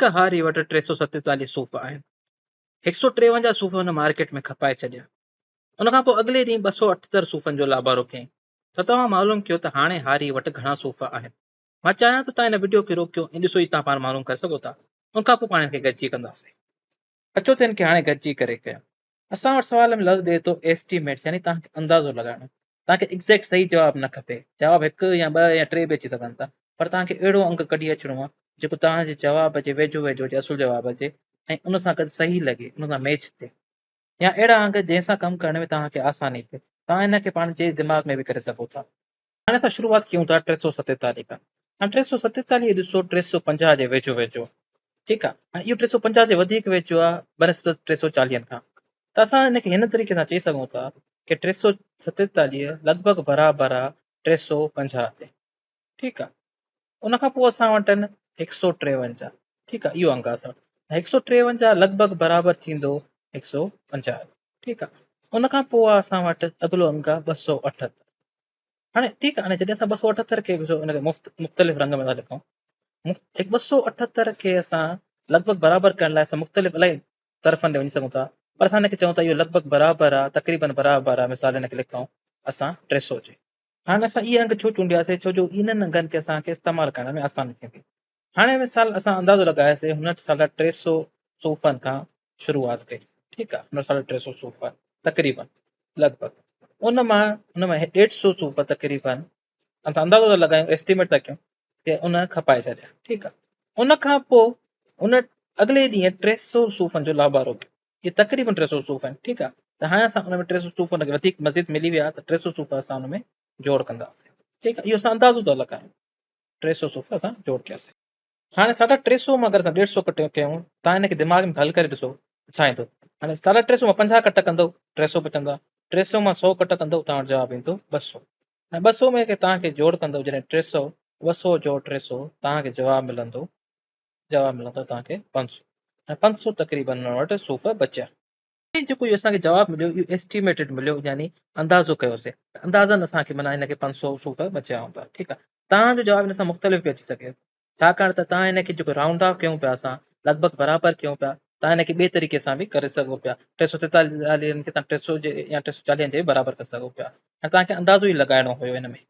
हिक हारी वटि 347 सूफ़ आहिनि। 153 सूफ़ हुन मार्केट में खपाए छॾिया। उन खां पोइ अॻिले ॾींहुं 278 सूफ़नि जो लाभारो कयईं। त तव्हां मालूम कयो त हाणे हारी वटि घणा सूफ़ आहिनि। मां चाहियां थो तव्हां हिन वीडियो खे रोकियो ऐं ॾिसो ई तव्हां पाण मालूम करे सघो था। उन खां पोइ पाण खे गॾिजी कंदासीं। अचो त हिन खे हाणे गॾिजी करे कयूं। असां वटि सुवाल में लफ़्ज़ ॾिए थो एस्टीमेट, यानी तव्हांखे अंदाज़ो लॻाइणो। तव्हांखे एग्ज़ैक्ट सही जवाबु न खपे। जवाबु 1 या 2 या 3 बि अची सघनि था, पर तव्हांखे अहिड़ो अंक कढी अचिणो आहे जेको तव्हांजे जवाब जे वेझो वेझो हुजे, असुल जवाब अचे ऐं उन सां गॾु सही लॻे, उन सां मैच थिए, या अहिड़ा अंक जंहिंसां कमु करण में तव्हांखे आसानी थिए। तव्हां हिन खे पाण जे दिमाग़ में बि करे सघो था। हाणे असां शुरूआत कयूं था 347 खां। हाणे 347 ॾिसो 350 जे वेझो वेझो, ठीकु आहे। हाणे इहो 350 जे वधीक वेझो आहे बनस्बत 340 खां। त असां हिन खे हिन तरीक़े सां चई सघूं था कि 347 लॻभॻि बराबरि आहे 350 जे, ठीकु आहे। उन खां पोइ असां वटि आहिनि 153, ठीकु आहे, इहो अंक आहे असां वटि। 153 लॻभॻि बराबरि थींदो 150, ठीकु आहे। उन खां पोइ आहे असां वटि अॻिलो अंक आहे 278। हाणे ठीकु आहे, हाणे जॾहिं असां 278 खे हुनखे मुख़्तलिफ़ रंग में था लिखूं, 278 खे असां लॻभॻि बराबरि करण लाइ असां मुख़्तलिफ़ इलाही तरफ़नि ॾे वञी सघूं था, पर असां हिनखे चऊं था इहो लॻभॻि बराबरि आहे, तक़रीबन बराबरि आहे। मिसाल हिनखे लिखूं असां 300 जे। हाणे असां इहे अंक छो चूंडियासीं? छो जो इन्हनि अंगनि खे असांखे इस्तेमालु करण में आसानी थींदी। हाणे मिसाल असां अंदाज़ो लॻायोसीं हुन साल 300 सूफ़नि खां शुरूआत कई, ठीकु आहे। हुन साल 300 सूफ़ तक़रीबन लॻभॻि, हुन मां 150 सूफ़ तक़रीबन असां अंदाज़ो था लॻायूं, एस्टिमेट था कयूं कि उन खपाए छॾिया, ठीकु आहे। उन खां पोइ उन अॻिले ॾींहुं 300 सूफ़नि जो लाभारो कयो। इहे तक़रीबन 300 सूफ़ आहिनि, ठीकु आहे। त हाणे असां हुन में 300 सूफ़ हुनखे वधीक मज़ीद मिली विया, त 300 सूफ़ असां हुन में जोड़ कंदासीं, ठीकु आहे। इहो असां अंदाज़ो था लॻायूं, 300 सूफ़ असां जोड़ कयासीं। हाणे 350 मां अगरि असां 150 कट कयूं, तव्हां हिनखे दिमाग़ में हल करे ॾिसो छा ईंदो। हाणे 350 मां 50 कट कंदव 300 बचंदा, 300 मां 100 कट कंदव, तव्हां वटि जवाबु ईंदो 200। ऐं 200 में तव्हांखे जोड़ कंदव, जॾहिं 300 200 जोड़ 300 तव्हांखे जवाबु मिलंदो तव्हांखे 500। ऐं 500 तक़रीबन हुन वटि सूफ़ बचिया। जेको इहो असांखे जवाबु मिलियो, इहो एस्टिमेटेड मिलियो, यानी अंदाज़ो कयोसीं। अंदाज़नि असांखे माना हिनखे 500 सूफ़ बचिया हूंदा, ठीकु आहे। तव्हांजो जवाबु हिन सां मुख़्तलिफ़ बि अची सघे, छाकाणि त तव्हां हिनखे जेको राउंड ऑफ कयूं पिया, असां लॻभॻि बराबरि कयूं पिया, तव्हां हिनखे ॿिए तरीक़े सां बि करे सघो पिया। 343 खे तव्हां 300 जे या 340 जे बराबरि करे सघो पिया, ऐं तव्हांखे अंदाज़ो ई लॻाइणो हुयो हिन में।